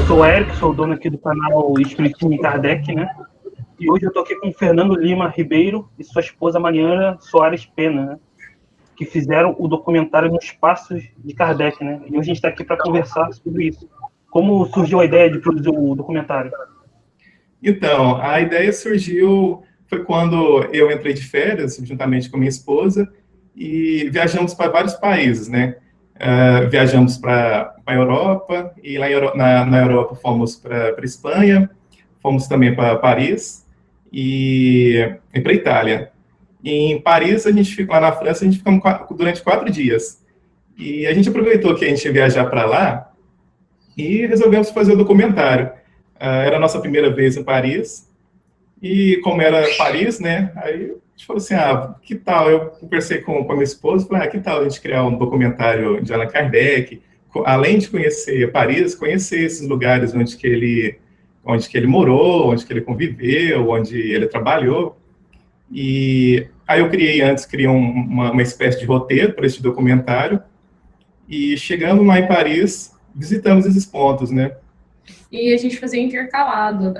sou o Eric, sou o dono aqui do canal Espiritismo em Kardec, né? E hoje eu estou aqui com o Fernando Lima Ribeiro e sua esposa Mariana Soares Pena, né? Que fizeram o documentário Nos Passos de Kardec, né? E hoje a gente está aqui para conversar sobre isso. Como surgiu a ideia de produzir o documentário? Então, a ideia surgiu, foi quando eu entrei de férias, juntamente com minha esposa, e viajamos para vários países, né? Viajamos para a Europa, e lá na Europa fomos para Espanha, fomos também para Paris e para Itália. E em Paris, a gente ficou, lá na França, a gente ficamos durante 4 dias. E a gente aproveitou que a gente ia viajar para lá e resolvemos fazer o documentário. Era a nossa primeira vez em Paris, e como era Paris, né, aí a gente falou assim, que tal, eu conversei com a minha esposa, falei, que tal a gente criar um documentário de Allan Kardec, além de conhecer Paris, conhecer esses lugares onde que ele morou, onde que ele conviveu, onde ele trabalhou. E aí eu criei uma espécie de roteiro para esse documentário, e chegando lá em Paris, visitamos esses pontos, né. E a gente fazia intercalado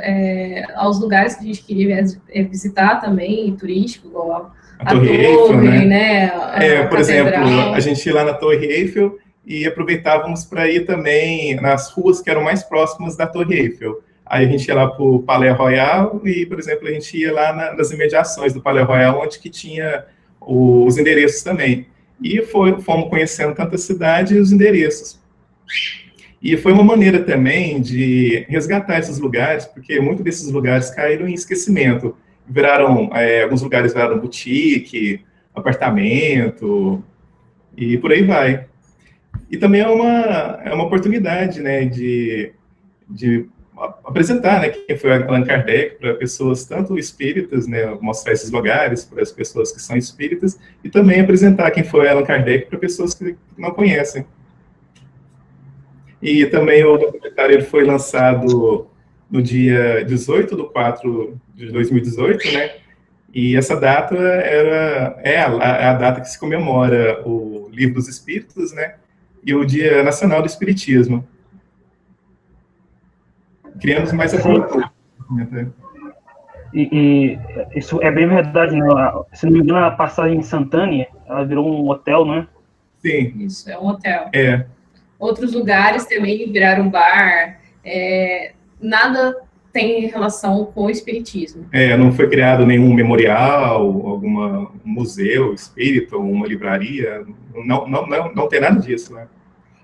aos lugares que a gente queria visitar também, turístico, igual a Torre Eiffel, né? Por exemplo, a gente ia lá na Torre Eiffel e aproveitávamos para ir também nas ruas que eram mais próximas da Torre Eiffel. Aí a gente ia lá para o Palais Royal e, por exemplo, a gente ia lá nas imediações do Palais Royal, onde que tinha os endereços também. E fomos conhecendo tanto a cidade e os endereços. E foi uma maneira também de resgatar esses lugares, porque muitos desses lugares caíram em esquecimento. Alguns lugares viraram boutique, apartamento, e por aí vai. E também é uma oportunidade, né, de apresentar, né, quem foi Allan Kardec para pessoas tanto espíritas, né, mostrar esses lugares para as pessoas que são espíritas, e também apresentar quem foi Allan Kardec para pessoas que não conhecem. E também o documentário ele foi lançado no dia 18/4/2018, né? E essa data é a data que se comemora o Livro dos Espíritos, né? E o Dia Nacional do Espiritismo. Criamos mais a cultura. E isso é bem verdade, né? Se não me engano, a passagem em Santânia, ela virou um hotel, né? Sim. Isso, é um hotel. Outros lugares também viraram bar, nada tem relação com o espiritismo. Não foi criado nenhum memorial, algum museu espírita, uma livraria, não tem nada disso, né?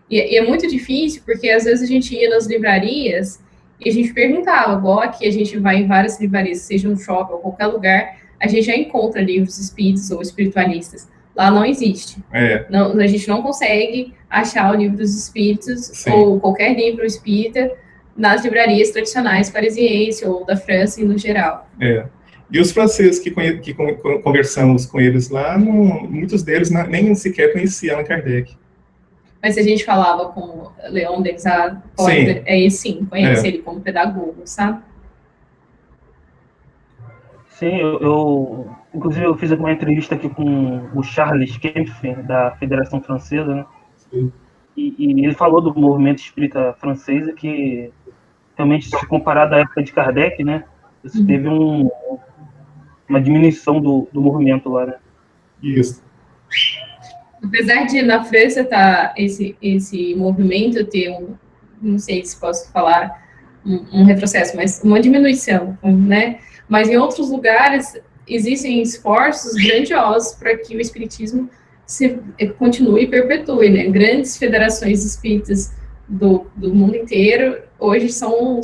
E é muito difícil, porque às vezes a gente ia nas livrarias e a gente perguntava, igual aqui a gente vai em várias livrarias, seja no shopping ou qualquer lugar, a gente já encontra livros espíritas ou espiritualistas. Lá não existe. Não, a gente não consegue achar o livro dos espíritos Sim. ou qualquer livro espírita nas livrarias tradicionais parisienses ou da França no geral. E os franceses que conversamos com eles lá, muitos deles nem sequer conheciam Allan Kardec. Mas se a gente falava com Leon Denis, sim, conhece ele como pedagogo, sabe? Sim, inclusive eu fiz uma entrevista aqui com o Charles Kempfer, da Federação Francesa, né? Sim. E ele falou do movimento espírita francês, que realmente, se comparado à época de Kardec, né? Teve uma diminuição do movimento lá, né? Isso. Apesar de na França esse movimento ter não sei se posso falar, um retrocesso, mas uma diminuição, né? Mas em outros lugares existem esforços grandiosos para que o espiritismo continue e perpetue, né? Grandes federações espíritas do mundo inteiro hoje são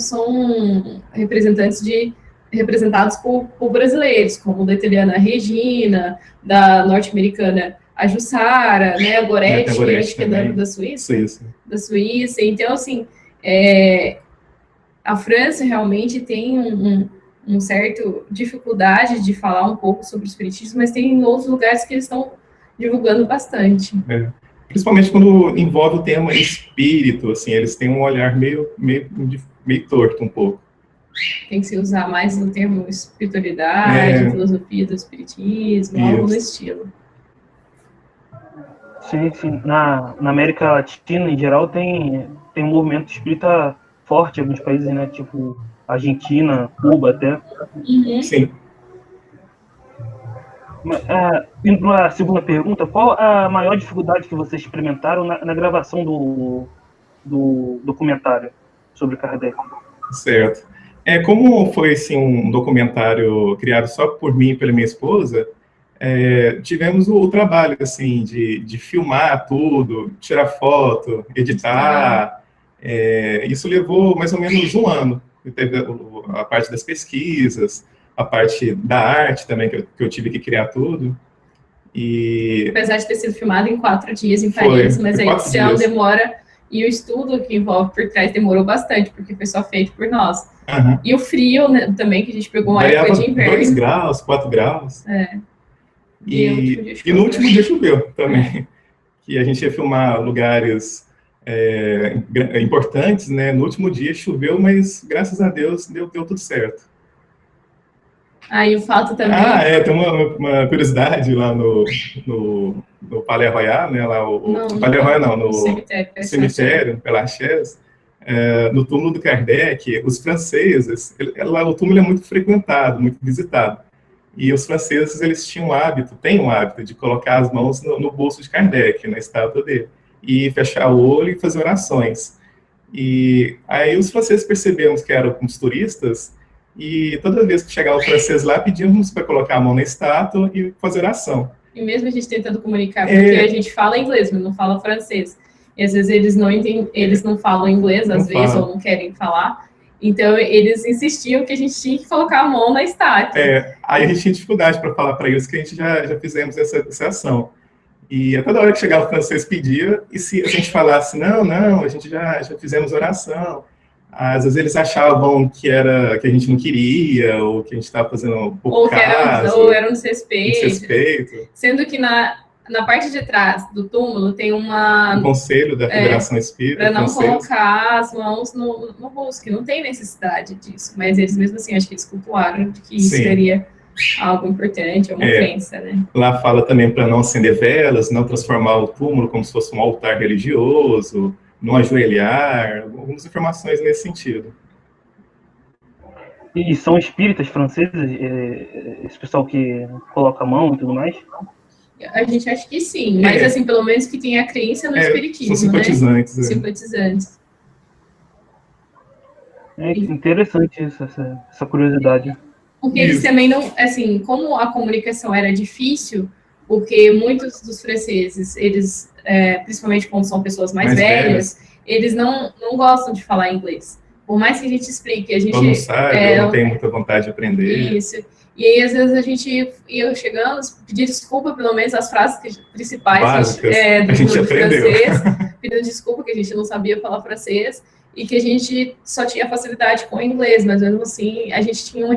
representados por brasileiros, como da italiana Regina, da norte-americana a Jussara, né? A Goretti, que é da Suíça. Da Suíça. Então, assim, a França realmente tem um certo dificuldade de falar um pouco sobre o espiritismo, mas tem outros lugares que eles estão divulgando bastante. Principalmente quando envolve o tema espírito, assim, eles têm um olhar meio torto um pouco. Tem que se usar mais o termo espiritualidade, filosofia do espiritismo, algo do estilo. Sim. Na América Latina, em geral, tem um movimento espírita forte em alguns países, né? Tipo Argentina, Cuba até. Uhum. Sim. Indo para a segunda pergunta, qual a maior dificuldade que vocês experimentaram na gravação do documentário sobre Kardec? Certo. Como foi assim, um documentário criado só por mim e pela minha esposa, tivemos o trabalho assim, de filmar tudo, tirar foto, editar. Isso levou mais ou menos um ano. Teve a parte das pesquisas, a parte da arte também, que eu tive que criar tudo. Apesar de ter sido filmado em 4 dias em Paris, mas a edição demora, e o estudo que envolve por trás demorou bastante, porque foi só feito por nós. Uhum. E o frio, né, também, que a gente pegou uma época de inverno. 2 graus, 4 graus. E no último dia choveu também. Que a gente ia filmar lugares importantes, né? No último dia choveu, mas graças a Deus deu tudo certo. E o fato também... tem uma curiosidade lá no Palais Royal, né? Lá Palais Royal não, no cemitério, Père Lachaise, no túmulo do Kardec, os franceses, lá o túmulo é muito frequentado, muito visitado. E os franceses, eles têm o hábito de colocar as mãos no bolso de Kardec, na estátua dele, e fechar o olho e fazer orações. E aí os franceses perceberam que eram uns turistas, e toda vez que chegava o francês lá, pedíamos para colocar a mão na estátua e fazer oração. E mesmo a gente tentando comunicar, porque a gente fala inglês, mas não fala francês. E às vezes eles não falam inglês, às vezes, ou não querem falar. Então, eles insistiam que a gente tinha que colocar a mão na estátua. Aí a gente tinha dificuldade para falar para eles que a gente já fizemos essa ação. E a toda hora que chegava o francês pedia, e se a gente falasse, não, a gente já fizemos oração. Às vezes eles achavam que a gente não queria, ou que a gente estava fazendo pouco caso. Ou era um desrespeito. Desrespeito. Sendo que na parte de trás do túmulo tem um conselho da Federação Espírita. Para não colocar as mãos no rosto, que não tem necessidade disso. Mas eles mesmo assim, acho que eles cultuaram de que isso seria algo importante, uma crença, né? Lá fala também para não acender velas, não transformar o túmulo como se fosse um altar religioso, não ajoelhar, algumas informações nesse sentido. E são espíritas franceses, esse pessoal que coloca a mão e tudo mais? A gente acha que sim, mas assim, pelo menos que tenha a crença no espiritismo, são simpatizantes, né? Simpatizantes. Interessante essa curiosidade. Porque eles também não, assim, como a comunicação era difícil, porque muitos dos franceses, eles, principalmente quando são pessoas mais velhas, eles não gostam de falar inglês. Por mais que a gente explique, a gente... Ou não sabe, ou não tem muita vontade de aprender. Isso. E aí, às vezes, a gente ia chegando, pedir desculpa, pelo menos, as frases principais básicas, a gente aprendeu. Francês, pedindo desculpa que a gente não sabia falar francês, e que a gente só tinha facilidade com o inglês, mas mesmo assim, a gente tinha uma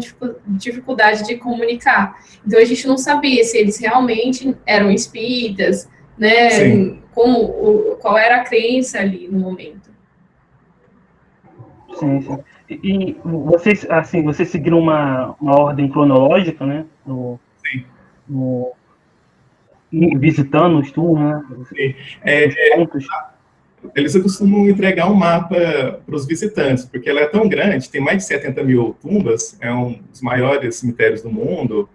dificuldade de comunicar. Então, a gente não sabia se eles realmente eram espíritas, né? Sim. Qual era a crença ali no momento. Sim. E vocês, assim, vocês seguiram uma ordem cronológica, né? Visitando os túmulos, né? Sim. Eles costumam entregar um mapa para os visitantes, porque ela é tão grande, tem mais de 70 mil tumbas, é um dos maiores cemitérios do mundo,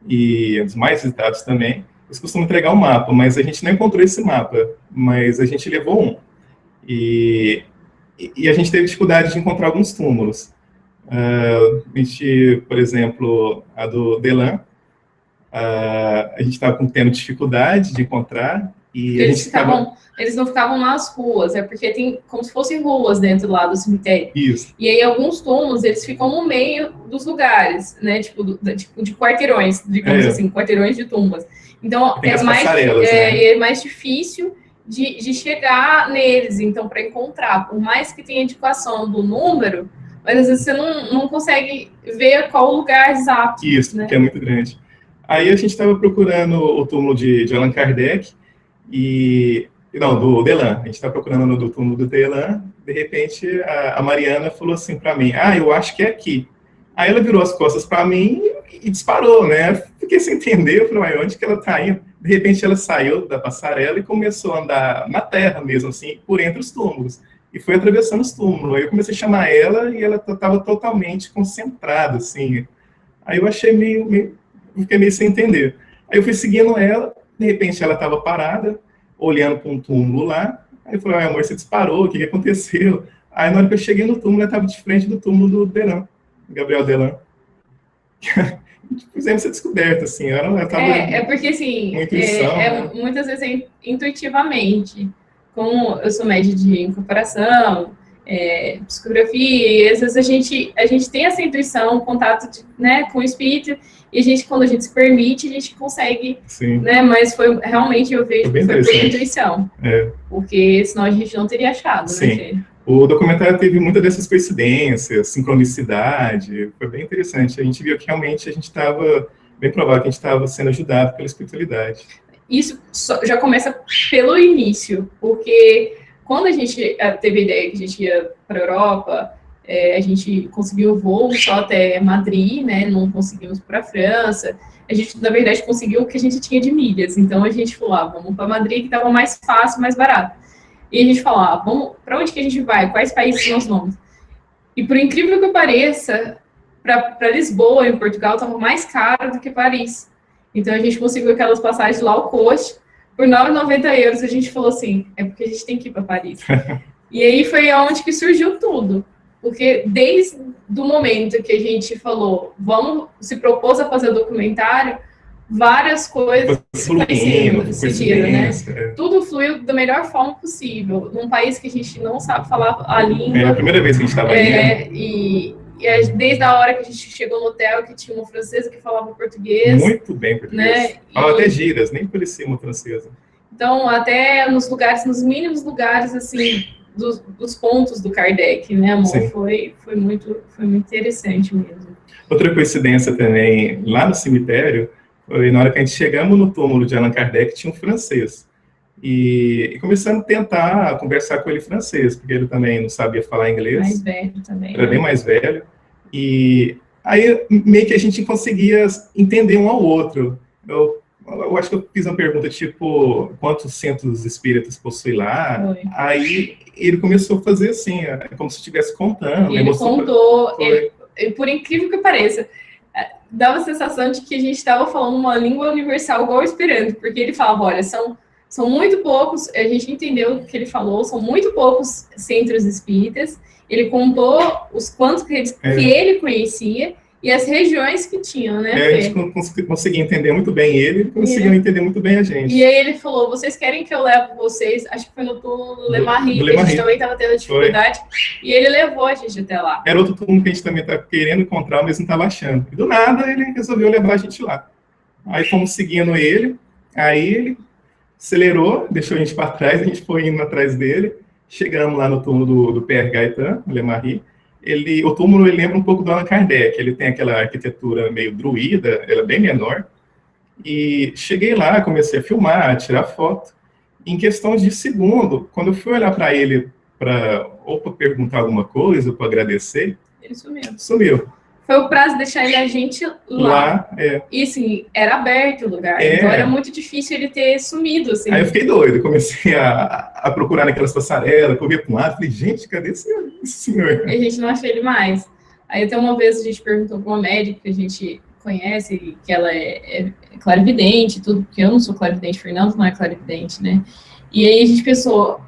e dos mais visitados também. Eles costumam entregar um mapa, mas a gente não encontrou esse mapa, mas a gente levou um. E a gente teve dificuldade de encontrar alguns túmulos. A gente, por exemplo, a do Delan, a gente estava tendo dificuldade de encontrar. E eles não ficavam nas ruas, porque tem como se fossem ruas dentro lá do cemitério. Isso. E aí alguns túmulos, eles ficam no meio dos lugares, né? Tipo de quarteirões, digamos assim, quarteirões de tumbas. Então é mais difícil de chegar neles, então, para encontrar. Por mais que tenha indicação do número, mas às vezes você não consegue ver qual o lugar exato. Isso, né? Porque é muito grande. Aí a gente estava procurando o túmulo de Allan Kardec, do Delan. A gente estava procurando no túmulo do Delan, de repente a Mariana falou assim para mim, eu acho que é aqui. Aí ela virou as costas para mim e disparou, né? Fiquei sem entender, eu falei, onde que ela está indo? De repente ela saiu da passarela e começou a andar na terra mesmo, assim, por entre os túmulos. e foi atravessando os túmulos. Aí eu comecei a chamar ela e ela estava totalmente concentrada, assim. Aí eu achei fiquei meio sem entender. Aí eu fui seguindo ela, de repente ela estava parada, olhando para um túmulo lá. Aí eu falei, amor, você disparou, o que aconteceu? Aí na hora que eu cheguei no túmulo, ela estava de frente do túmulo do Delan, Gabriel Delan. Fizemos essa descoberta, assim, ela estava porque, assim, com intuição, né? muitas vezes intuitivamente. Como eu sou média de incorporação, psicografia, e às vezes a gente tem essa intuição, contato né, com o espírito, e quando a gente se permite, a gente consegue, Sim. Né? Mas realmente eu vejo que foi por intuição, porque senão a gente não teria achado, Sim. Né? O documentário teve muitas dessas coincidências, sincronicidade, foi bem interessante. A gente viu que realmente a gente estava, bem provável que a gente estava sendo ajudado pela espiritualidade. Isso já começa pelo início, porque quando a gente teve a ideia que a gente ia para a Europa, a gente conseguiu o voo só até Madrid, né? Não conseguimos para a França. A gente, na verdade, conseguiu o que a gente tinha de milhas. Então, a gente falou, vamos para Madrid, que estava mais fácil, mais barato. E a gente falou, vamos, para onde que a gente vai? Quais países são os nomes? E por incrível que pareça, para Lisboa, em Portugal, estava mais caro do que Paris. Então, a gente conseguiu aquelas passagens low cost por 9,90 €. A gente falou assim, é porque a gente tem que ir para Paris. E aí foi onde que surgiu tudo. Porque desde o momento que a gente falou, se propôs a fazer o documentário, várias coisas surgiram, né? Tudo fluiu da melhor forma possível. Num país que a gente não sabe falar a língua. É a primeira vez que a gente estava aí. E desde a hora que a gente chegou no hotel, que tinha uma francesa que falava português. Muito bem português. Né? Falava até gírias, nem parecia uma francesa. Então, até nos mínimos lugares, assim, dos pontos do Kardec, né, amor? Foi muito interessante mesmo. Outra coincidência também, lá no cemitério, foi na hora que a gente chegamos no túmulo de Allan Kardec, tinha um francês. E começamos a tentar conversar com ele francês, porque ele também não sabia falar inglês. Mais velho também. Era bem mais velho. E aí, meio que a gente conseguia entender um ao outro. Eu acho que eu fiz uma pergunta, tipo, quantos centros espíritas possui lá? Foi. Aí ele começou a fazer assim, como se estivesse contando. Ele contou, por incrível que pareça, dava a sensação de que a gente estava falando uma língua universal igual o Esperanto, porque ele falava, olha, são muito poucos, a gente entendeu o que ele falou, são muito poucos centros espíritas, ele contou os quantos que ele conhecia, e as regiões que tinham, né? A gente conseguia entender muito bem ele, conseguiu entender muito bem a gente. E aí ele falou, vocês querem que eu leve vocês, acho que foi no túmulo do Le Marie, que a gente também estava tendo dificuldade, e ele levou a gente até lá. Era outro túmulo que a gente também estava querendo encontrar, mas não estava achando. E do nada ele resolveu levar a gente lá. Aí fomos seguindo ele, aí ele acelerou, deixou a gente para trás, a gente foi indo atrás dele, chegamos lá no túmulo do Père Gaëtan, Le Marie. O túmulo lembra um pouco do Allan Kardec, ele tem aquela arquitetura meio druida, ela é bem menor, e cheguei lá, comecei a filmar, a tirar foto, em questão de segundo, quando eu fui olhar para ele, para perguntar alguma coisa, ou para agradecer, ele sumiu. Foi o prazo de deixar a gente lá. E assim, era aberto o lugar, então era muito difícil ele ter sumido. Assim. Aí eu fiquei doido, comecei a procurar naquelas passarelas, corria para um lado, falei, gente, cadê esse senhor? E a gente não achou ele mais. Aí até uma vez a gente perguntou para uma médica que a gente conhece, que ela é clarividente, tudo, porque eu não sou clarividente, Fernando não é clarividente, né? E aí a gente pensou,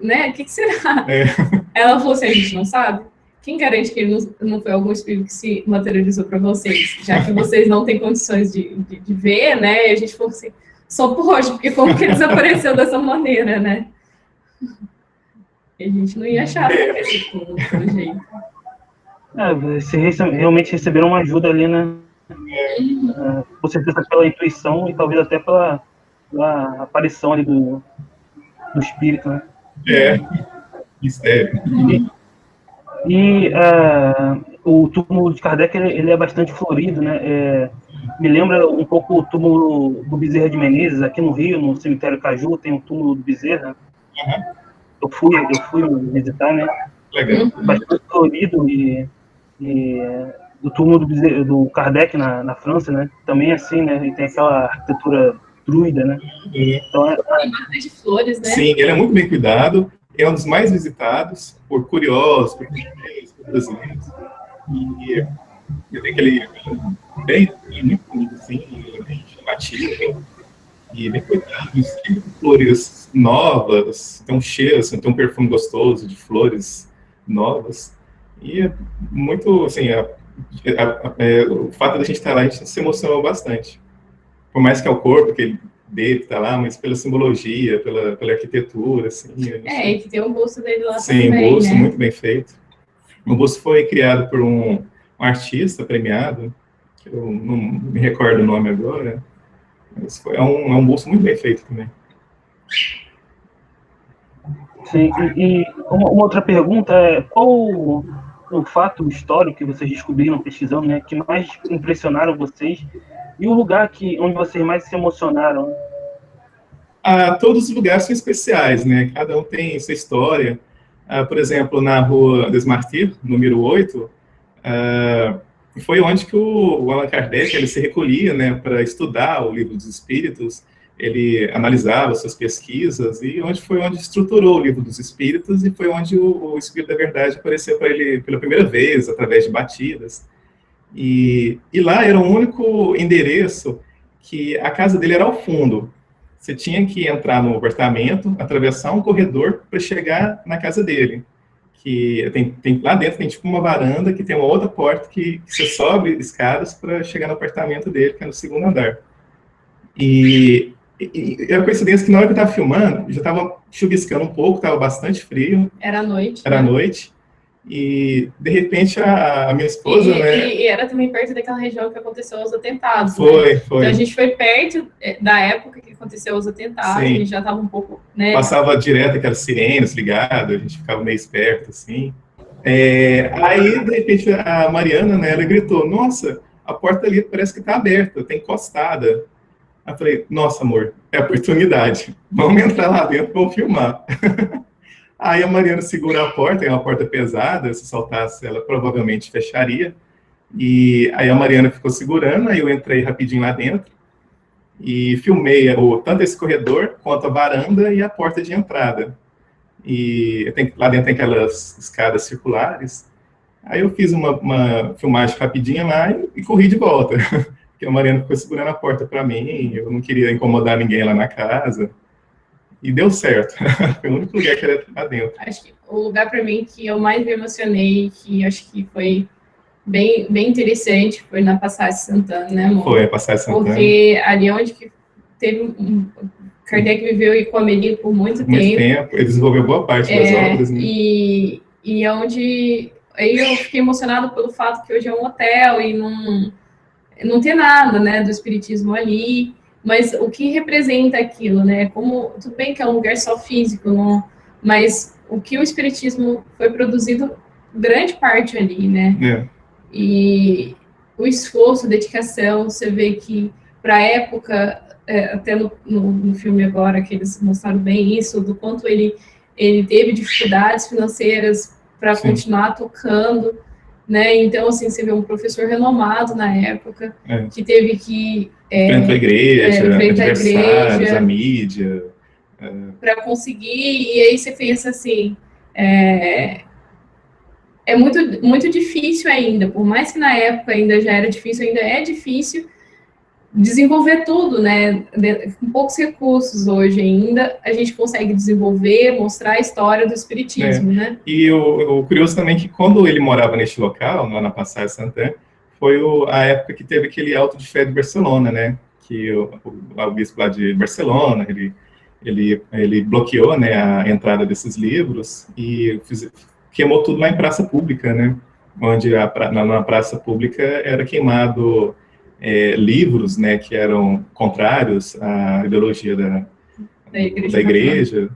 né, o que será? Ela falou assim, a gente não sabe. Quem garante que ele não foi algum espírito que se materializou para vocês? Já que vocês não têm condições de ver, né? E a gente falou assim, só pode, porque como que ele desapareceu dessa maneira, né? E a gente não ia achar esse tipo de jeito. Vocês realmente receberam uma ajuda ali, né? Com certeza pela intuição e talvez até pela aparição ali do espírito, né? Mistério. E o túmulo de Kardec, ele é bastante florido, né? Me lembra um pouco o túmulo do Bezerra de Menezes, aqui no Rio, no cemitério Caju, tem um túmulo do Bezerra. Eu fui visitar, né? Legal. Bastante florido e do túmulo do Kardec na França, né? Também assim, né? E tem aquela arquitetura druida, né? Então, tem bastante flores, né? Sim, ele é muito bem cuidado. é um dos mais visitados por curiosos, por brasileiros. E tem aquele bem muito bonito, assim, bem chamativo, e bem cuidado, sempre com flores novas, tem um cheiro, assim, tem um perfume gostoso de flores novas, e é muito, assim, o fato de a gente estar lá, a gente se emocionou bastante. Por mais que é o corpo dele que está lá, mas pela simbologia, pela arquitetura, assim. E que tem o busto dele lá também, né? Sim, o busto muito bem feito. O busto foi criado por um artista premiado, que eu não me recordo o nome agora, mas é um busto muito bem feito também. Sim, e uma outra pergunta é, qual o fato histórico que vocês descobriram pesquisando, né, que mais impressionaram vocês, e o lugar onde vocês mais se emocionaram? Todos os lugares são especiais, né? Cada um tem sua história. Por exemplo, na rua des Martyrs, número 8, foi onde que o Allan Kardec ele se recolhia, né, para estudar o Livro dos Espíritos. Ele analisava suas pesquisas e foi onde estruturou o Livro dos Espíritos e foi onde o Espírito da Verdade apareceu para ele pela primeira vez, através de batidas. E lá era o único endereço que a casa dele era ao fundo. Você tinha que entrar no apartamento, atravessar um corredor para chegar na casa dele. Que lá dentro tem tipo uma varanda que tem uma outra porta que você sobe escadas para chegar no apartamento dele, que é no segundo andar. E a coincidência que na hora que eu estava filmando, já estava chuviscando um pouco, estava bastante frio. Era noite. Era noite. E, de repente, a minha esposa, né? E era também perto daquela região que aconteceu os atentados. Foi. Então, a gente foi perto da época que aconteceu os atentados, Sim. A gente já estava um pouco, né? Passava direto aquelas sirenes ligadas, a gente ficava meio esperto, assim. Aí, de repente, a Mariana, né, ela gritou, nossa, a porta ali parece que está aberta, está encostada. Aí eu falei, nossa, amor, é oportunidade. Vamos entrar lá dentro, vamos filmar. Aí a Mariana segura a porta, é uma porta pesada, se soltasse ela provavelmente fecharia. E aí a Mariana ficou segurando, aí eu entrei rapidinho lá dentro e filmei tanto esse corredor quanto a varanda e a porta de entrada. E lá dentro tem aquelas escadas circulares. Aí eu fiz uma filmagem rapidinha lá e corri de volta. Porque a Mariana ficou segurando a porta para mim, eu não queria incomodar ninguém lá na casa. E deu certo. Foi o único lugar que era lá dentro. Acho que o lugar para mim que eu mais me emocionei, que acho que foi bem interessante, foi na Passagem Santana, né, amor? Foi a Passagem Santana. Porque ali onde que teve Kardec viveu com a Amélie por muito tempo. Ele desenvolveu boa parte das obras, né? E onde... Aí eu fiquei emocionado pelo fato que hoje é um hotel e não tem nada, né, do espiritismo ali. Mas o que representa aquilo, né? Como, tudo bem que é um lugar só físico, não, mas o que o espiritismo foi produzido, grande parte ali, né? E o esforço, a dedicação, você vê que para a época, até no filme agora, que eles mostraram bem isso, do quanto ele teve dificuldades financeiras para continuar tocando, né? Então, assim, você vê um professor renomado na época, que teve que... frente à igreja, a mídia. Para conseguir, e aí você pensa assim, é muito, muito difícil ainda, por mais que na época ainda já era difícil, ainda é difícil desenvolver tudo, né? Com poucos recursos hoje ainda, a gente consegue desenvolver, mostrar a história do espiritismo, né? E o curioso também é que quando ele morava neste local, na Passagem Santana, foi a época que teve aquele auto de fé de Barcelona, né? Que o bispo lá de Barcelona, ele bloqueou, né, a entrada desses livros e queimou tudo lá em praça pública, né? Onde na praça pública era queimado livros, né, que eram contrários à ideologia da igreja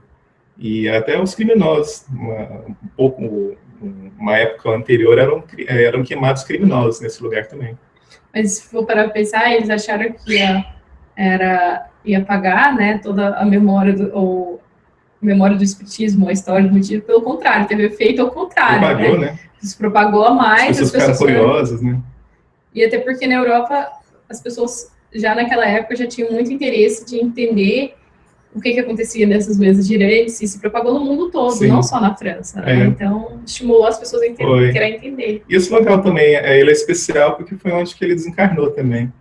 e até os criminosos. Uma época anterior eram queimados criminosos nesse lugar também. Mas se for para pensar, eles acharam que ia apagar, né, toda a memória do espiritismo, a história do motivo, pelo contrário, teve efeito ao contrário, né? Se propagou a mais, as pessoas ficaram curiosas, né? E até porque na Europa, as pessoas já naquela época já tinham muito interesse de entender o que acontecia nessas mesas girantes e se propagou no mundo todo, Sim. não só na França, né? Então, estimulou as pessoas a querer entender. E esse local também, ele é especial porque foi onde que ele desencarnou também.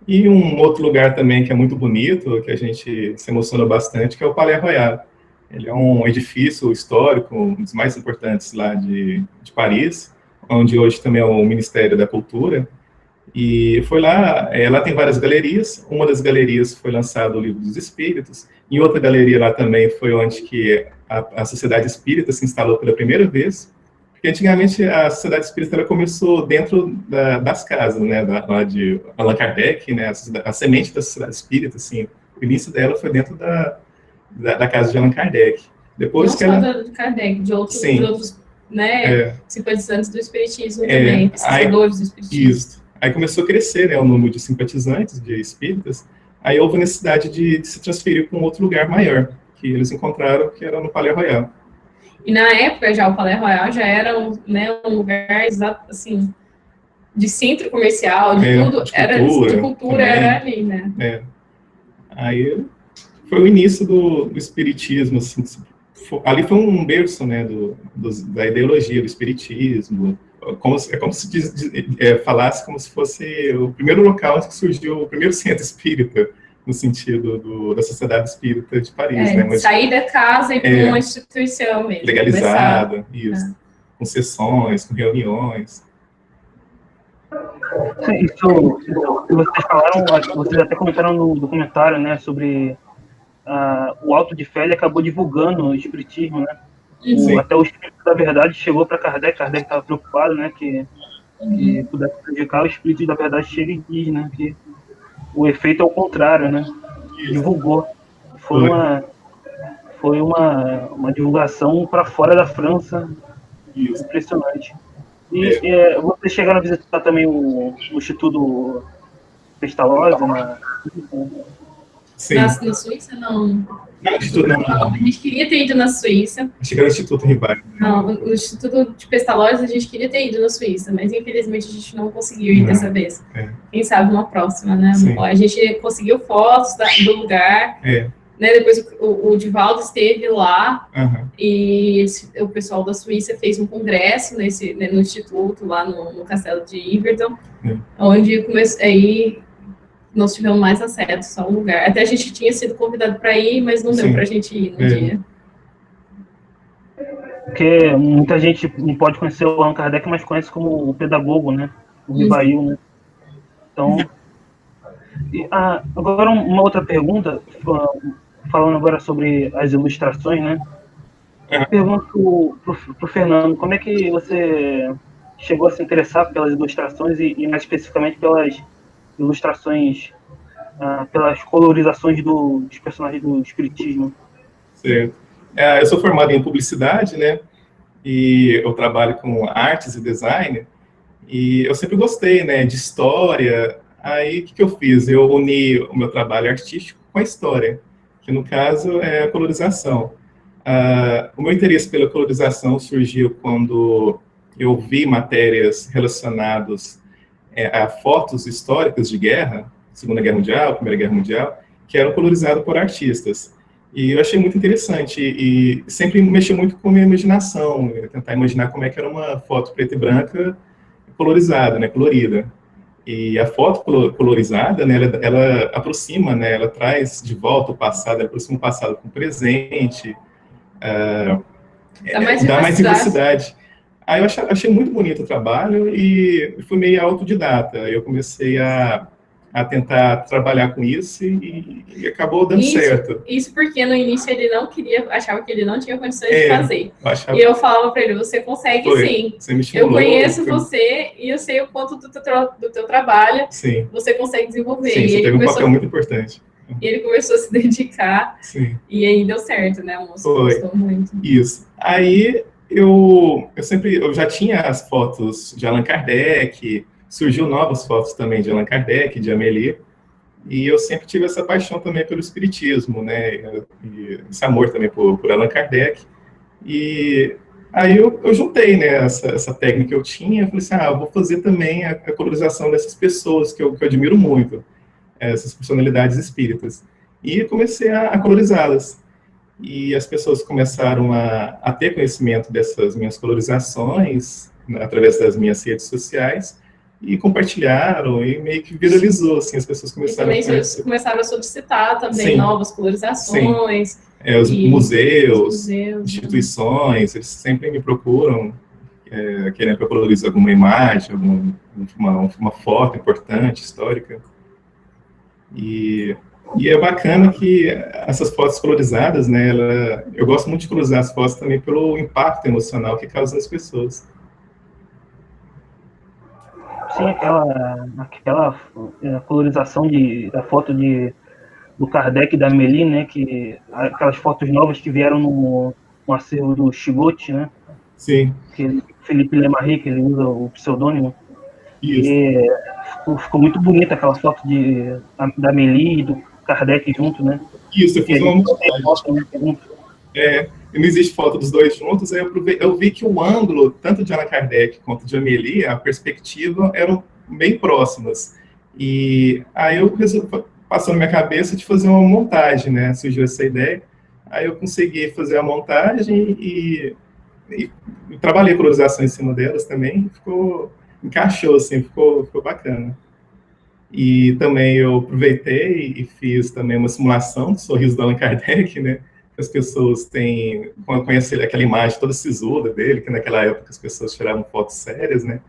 E um outro lugar também que é muito bonito, que a gente se emociona bastante, que é o Palais Royal. Ele é um edifício histórico, um dos mais importantes lá de Paris, onde hoje também é o Ministério da Cultura. E foi lá, lá tem várias galerias. Uma das galerias foi lançado o Livro dos Espíritos. Em outra galeria lá também foi onde que a Sociedade Espírita se instalou pela primeira vez. Porque antigamente a Sociedade Espírita ela começou dentro das casas, né, lá de Allan Kardec, né, a semente da Sociedade Espírita, assim, o início dela foi dentro da casa de Allan Kardec. Depois não que só ela... de Kardec, de outros né, simpatizantes do Espiritismo também, pesquisadores do Espiritismo. Isso. Aí começou a crescer, né, o número de simpatizantes, de espíritas, aí houve a necessidade de se transferir para um outro lugar maior, que eles encontraram, que era no Palais Royal. E na época, já o Palais Royal já era um lugar, assim, de centro comercial, de tudo, de cultura, era ali, né? Aí foi o início do espiritismo, assim, ali foi um berço, né, da ideologia do espiritismo, como se falasse como se fosse o primeiro local onde surgiu o primeiro centro espírita, no sentido da Sociedade Espírita de Paris, né? Mas, sair da casa e para uma instituição mesmo. Legalizada, isso. Com sessões, com reuniões. Sim, isso que vocês falaram, vocês até comentaram no documentário, né, sobre o Alto de Fé, ele acabou divulgando o espiritismo, né? Até o Espírito da Verdade chegou para Kardec estava preocupado, né, que pudesse prejudicar, o Espírito da Verdade chega e diz, né, que o efeito é o contrário, né? Divulgou. Foi uma divulgação para fora da França. Impressionante. E vocês chegaram a visitar também o Instituto Pestalozzi? Sim. Na Suíça, não. Não. A gente queria ter ido na Suíça. Chegaram no Instituto Ribeiro. Não, o Instituto de Pestalozzi a gente queria ter ido na Suíça, mas infelizmente a gente não conseguiu ir dessa vez. Quem sabe uma próxima, né? Sim. A gente conseguiu fotos do lugar. Né? Depois o Divaldo esteve lá e o pessoal da Suíça fez um congresso no Instituto, lá no Castelo de Yverdon, onde aí nós tivemos mais acesso ao lugar. Até a gente tinha sido convidado para ir, mas não deu para a gente ir no dia. Porque muita gente não pode conhecer o Allan Kardec, mas conhece como o pedagogo, né? O Ribail, né? Então, agora uma outra pergunta, falando agora sobre as ilustrações, né? Eu pergunto pro Fernando, como é que você chegou a se interessar pelas ilustrações e mais especificamente pelas ilustrações, pelas colorizações dos personagens do Espiritismo? Certo. Eu sou formado em publicidade, né? E eu trabalho com artes e design. E eu sempre gostei, né, de história. Aí, o que eu fiz? Eu uni o meu trabalho artístico com a história, que no caso é a colorização. O meu interesse pela colorização surgiu quando eu vi matérias relacionadas a fotos históricas de guerra, Segunda Guerra Mundial, Primeira Guerra Mundial, que eram colorizadas por artistas. E eu achei muito interessante e sempre mexeu muito com a minha imaginação, tentar imaginar como é que era uma foto preta e branca colorizada, né, colorida. E a foto colorizada, né, ela aproxima, né, ela traz de volta o passado, ela aproxima o passado com o presente, dá mais diversidade. Aí eu achei muito bonito o trabalho e fui meio autodidata. Eu comecei a tentar trabalhar com isso e acabou dando certo. Isso porque no início ele não queria, achava que ele não tinha condições de fazer. E eu falava para ele, você consegue sim. Você me estimulou, eu conheço você e eu sei o quanto do teu trabalho você consegue desenvolver. Sim, você teve um papel muito importante. E ele começou a se dedicar e aí deu certo, né? O moço gostou muito. Isso. Aí eu já tinha as fotos de Allan Kardec, surgiu novas fotos também de Allan Kardec, de Amélie, e eu sempre tive essa paixão também pelo espiritismo, né, e esse amor também por Allan Kardec, e aí eu juntei, né, essa técnica que eu tinha, eu falei assim, eu vou fazer também a colorização dessas pessoas que eu admiro muito, essas personalidades espíritas. e comecei a colorizá-las. E as pessoas começaram a ter conhecimento dessas minhas colorizações, né, através das minhas redes sociais, e compartilharam, e meio que viralizou, assim, as pessoas começaram a conhecer. Começaram a solicitar também Sim. novas colorizações. Sim. Os museus, né? instituições, eles sempre me procuram, querendo que eu colorize alguma imagem, uma foto importante, histórica. E é bacana que essas fotos colorizadas, né, eu gosto muito de colorizar as fotos também pelo impacto emocional que causa nas pessoas. Sim, aquela colorização da foto do Kardec e da Amélie, né, aquelas fotos novas que vieram no acervo do Chigote, né? Sim. Felipe Lemarri, que ele usa o pseudônimo. Isso. E ficou muito bonita aquela foto da Amélie e do Kardec junto, né? Isso, eu fiz uma montagem. Não existe foto dos dois juntos, aí eu vi que o ângulo, tanto de Allan Kardec quanto de Amélie, a perspectiva eram bem próximas. E aí eu passou na minha cabeça de fazer uma montagem, né? Surgiu essa ideia. Aí eu consegui fazer a montagem e trabalhei a colorização em cima delas também. Encaixou, assim, ficou bacana. E também eu aproveitei e fiz também uma simulação do sorriso do Allan Kardec, né? As pessoas conhecem aquela imagem toda sisuda dele, que naquela época as pessoas tiravam fotos sérias, né?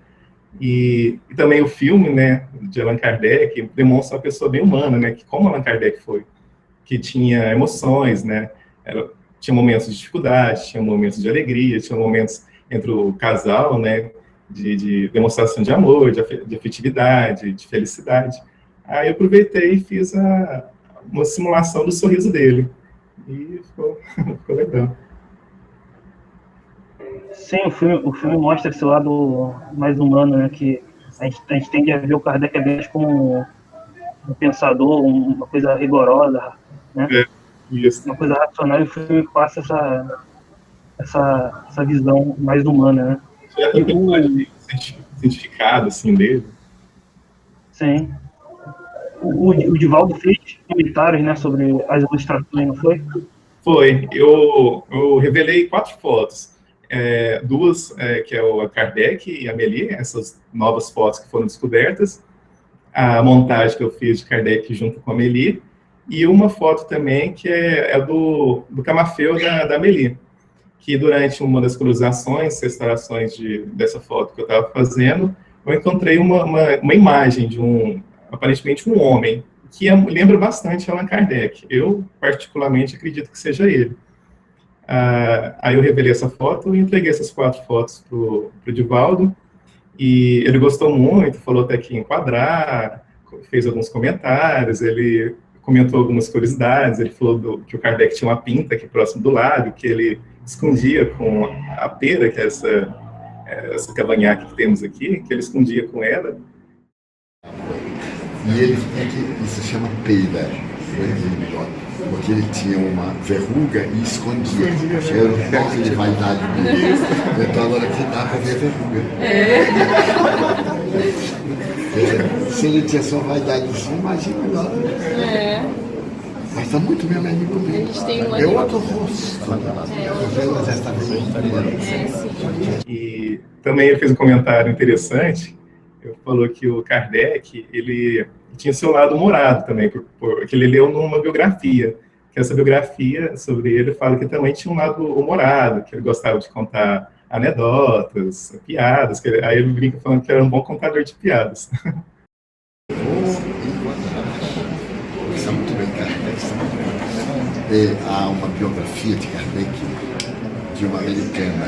E também o filme, né, de Allan Kardec demonstra uma pessoa bem humana, né? Que como Allan Kardec foi, que tinha emoções, né? Tinha momentos de dificuldade, tinha momentos de alegria, tinha momentos entre o casal, né? De demonstração de amor, de afetividade, de felicidade. Aí eu aproveitei e fiz uma simulação do sorriso dele. E ficou legal. Sim, o filme mostra esse lado mais humano, né? Que a gente tende a ver o Kardec apenas como um pensador, uma coisa rigorosa, né? Isso. Uma coisa racional, e o filme passa essa visão mais humana, né? Cientificado, assim, dele. Sim. O Divaldo fez comentários, né, sobre as ilustrações, não foi? Foi. Eu revelei 4 fotos. 2, que é o Kardec e a Amélie, essas novas fotos que foram descobertas. A montagem que eu fiz de Kardec junto com a Amélie. E uma foto também que é do Camafeu da Amélie, que durante uma das colorizações, restaurações dessa foto que eu estava fazendo, eu encontrei uma imagem de aparentemente um homem, que lembra bastante Allan Kardec. Eu, particularmente, acredito que seja ele. Aí eu revelei essa foto e entreguei essas 4 fotos para o Divaldo, e ele gostou muito, falou até que ia enquadrar, fez alguns comentários, ele comentou algumas curiosidades, ele falou que o Kardec tinha uma pinta aqui próximo do lábio, que ele escondia com a pera, que é essa cavanhaque que temos aqui, que ele escondia com ela. E ele isso se chama pera, porque ele tinha uma verruga e escondia. Era um toque de vaidade dele. Então agora que dá para ver a verruga. Se ele tinha só vaidade assim, imagina agora. Mas está muito bem ali comigo. É outro rosto. E também ele fez um comentário interessante. Ele falou que o Kardec, ele tinha seu lado humorado também, porque ele leu numa biografia. Que essa biografia sobre ele fala que também tinha um lado humorado, que ele gostava de contar anedotas, piadas. Aí ele brinca falando que era um bom contador de piadas. Há uma biografia de Kardec, de uma americana,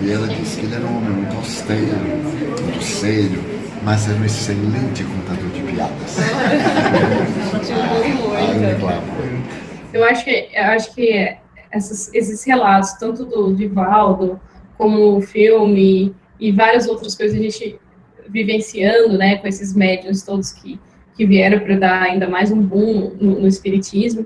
e ela disse que ele era um homem muito austero, muito sério, mas era um excelente contador de piadas. Eu acho que esses relatos, tanto do Divaldo, como o filme e várias outras coisas, a gente vivenciando, né, com esses médiuns todos que vieram para dar ainda mais um boom no espiritismo,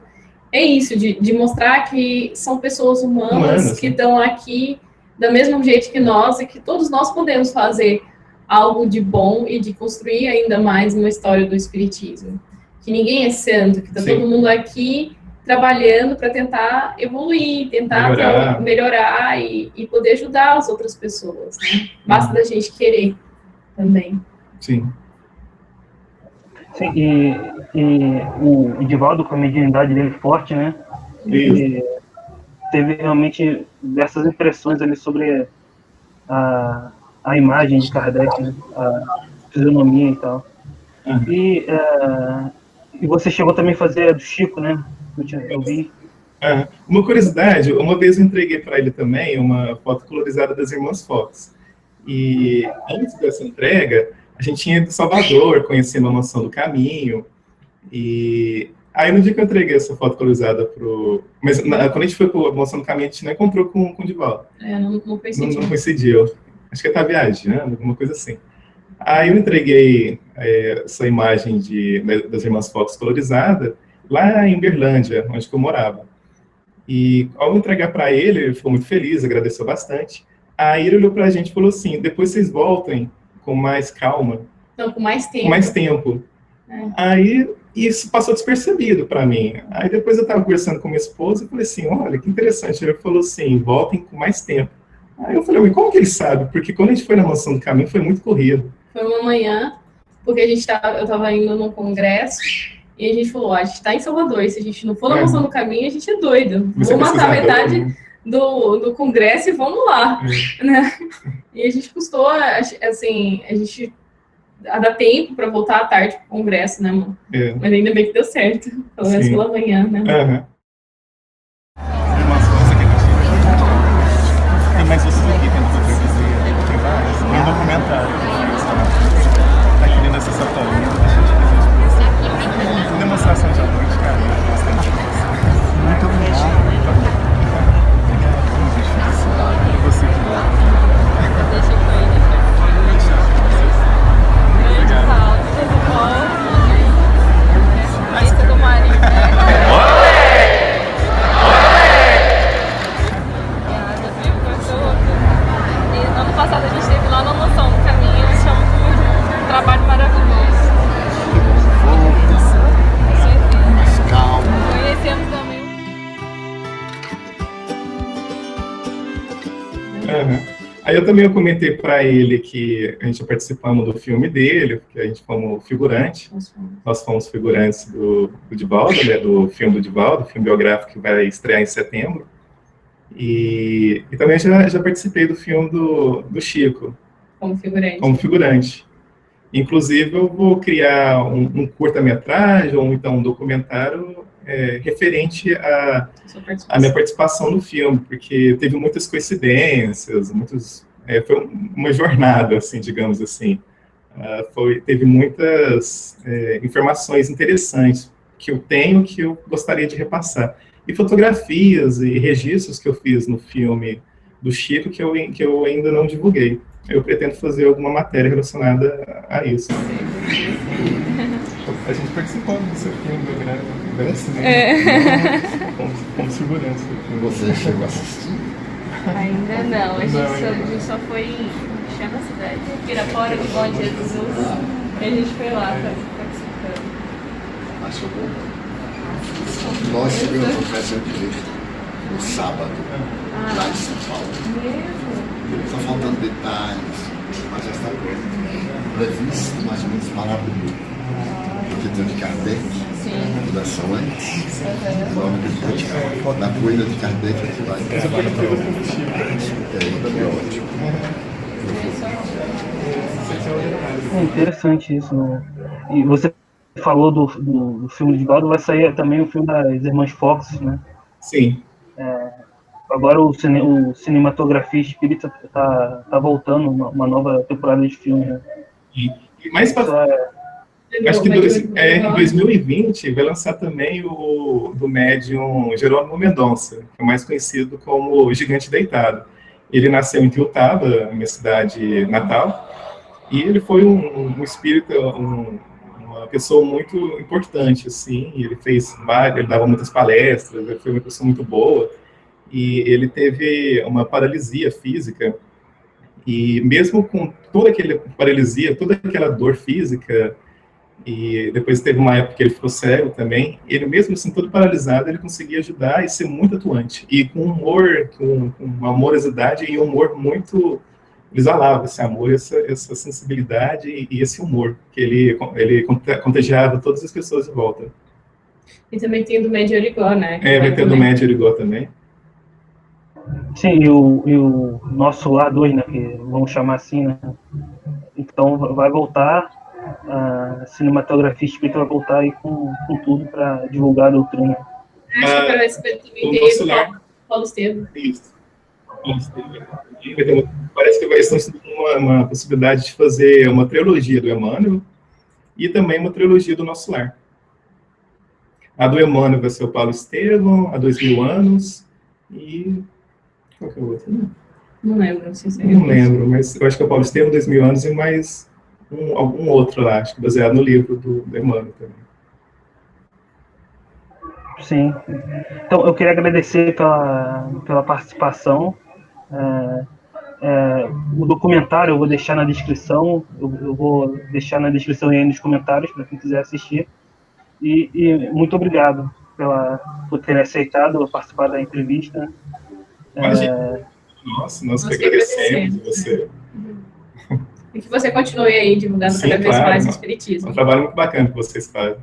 é isso, de mostrar que são pessoas humanas que estão aqui do mesmo jeito que nós, e que todos nós podemos fazer algo de bom e de construir ainda mais uma história do espiritismo. que ninguém é santo, que está todo mundo aqui trabalhando para tentar evoluir, tentar melhorar e poder ajudar as outras pessoas, né? Basta da gente querer também. Sim. Sim, e o Edivaldo, com a mediunidade dele forte, né? Ele teve realmente diversas impressões ali sobre a imagem de Kardec, né? A fisionomia e tal. E você chegou também a fazer a do Chico, né? Eu vi. Uma curiosidade, uma vez eu entreguei para ele também uma foto colorizada das Irmãs Fox. E antes dessa entrega, a gente tinha ido em Salvador, conhecendo a Mansão do Caminho. E aí, no dia que eu entreguei essa foto colorizada pro... Mas quando a gente foi para a Mansão do Caminho, a gente não encontrou com o Divaldo. Não coincidiu. Não coincidiu. Acho que ele tá viajando, alguma coisa assim. Aí eu entreguei essa imagem das Irmãs Fox colorizada lá em Berlândia, onde eu morava. E ao entregar para ele, ele ficou muito feliz, agradeceu bastante. Aí ele olhou para a gente e falou assim, depois vocês voltem com mais calma. Então, com mais tempo. Com mais tempo. Aí isso passou despercebido para mim. Aí depois eu estava conversando com minha esposa e falei assim, olha, que interessante. Ele falou assim, voltem com mais tempo. Aí eu falei, como que ele sabe? Porque quando a gente foi na Mansão do Caminho, foi muito corrido. Foi uma manhã, porque eu estava indo num congresso, e a gente falou, a gente está em Salvador, e se a gente não for na Mansão do Caminho, a gente é doido. Vamos matar metade do congresso e vamos lá. Né? E a gente custou, assim, a gente dá tempo para voltar à tarde pro congresso, né, mano? Mas ainda bem que deu certo, pelo menos pela manhã, né? Tem mais você aqui, tem vários, tem documentário. Aqui dentro dessa sacolinha, demonstração de amor de carinho, bastante coisa. Muito obrigado. E você que deixa com ele. Obrigado. Tudo bom? Aí você do marido, ano passado a gente esteve lá na Mansão do Caminho, achamos um trabalho maravilhoso. Mais calmo. Conhecemos também. Aí eu também comentei para ele que a gente participamos do filme dele, porque a gente fomos figurante. Nós fomos figurantes do Divaldo, né, do filme do Divaldo, filme biográfico que vai estrear em setembro. E também já participei do filme do Chico. Como figurante. Inclusive, eu vou criar um curta-metragem ou então um documentário referente à minha participação no filme, porque teve muitas coincidências, foi uma jornada, assim, digamos assim. Teve muitas informações interessantes que eu tenho, que eu gostaria de repassar. E fotografias e registros que eu fiz no filme do Chico que eu ainda não divulguei. Eu pretendo fazer alguma matéria relacionada a isso. A gente participou do seu filme, né? Como segurança. Você chegou a assistir? Ainda não, a gente só foi em chama a cidade, Pirapora, do Bom Dia Jesus, e a gente foi lá participando. Achou bom? Nós tivemos a ocasião de ver no sábado, lá em São Paulo. Só faltando detalhes, mas já está previsto mais ou menos para abril. Porque tem o de Kardec, fundação antes, o nome do Kardec, na coisa de Kardec é que vai. É ótimo. É interessante isso, né? E você falou do filme de Divaldo, vai sair também o filme das Irmãs Fox, né? Sim. Agora o Cinematografia Espírita tá voltando, uma nova temporada de filme, né? E mais para... Acho que em 2020 vai lançar também o do médium Jerônimo Mendonça, que é mais conhecido como o Gigante Deitado. Ele nasceu em Tiltaba, minha cidade natal, e ele foi um espírita, uma pessoa muito importante, assim. Ele dava muitas palestras, ele foi uma pessoa muito boa, e ele teve uma paralisia física, e mesmo com toda aquela paralisia, toda aquela dor física, E depois teve uma época que ele ficou cego também. Ele mesmo assim, todo paralisado, ele conseguia ajudar e ser muito atuante. E com humor, com uma amorosidade e um humor muito... Ele exalava esse amor, essa sensibilidade e esse humor, que ele contagiava todas as pessoas de volta. E também tem do Médio Origó, né? Vai ter do Médio Origó também. Sim, e o nosso Lar 2, né, que vamos chamar assim, né? Então vai voltar, a cinematografia espírita vai voltar aí com tudo para divulgar a doutrina. Acho que para esse também tem Paulo Estevam. Isso. Parece que estão estudando uma possibilidade de fazer uma trilogia do Emmanuel e também uma trilogia do Nosso Lar. A do Emmanuel vai ser o Paulo Estevam, há 2000 anos, e... Qual que é o outro? Não lembro, sinceramente. Não lembro, mas eu acho que é o Paulo Estevam, 2000 anos, e mais algum outro lá, acho que baseado no livro do Emmanuel também. Sim. Então, eu queria agradecer pela participação. O documentário eu vou deixar na descrição, eu vou deixar na descrição e aí nos comentários para quem quiser assistir. E muito obrigado por ter aceitado participar da entrevista. Nossa, nós que agradecemos você. E que você continue aí divulgando cada vez mais o espiritismo. É um trabalho muito bacana que vocês fazem.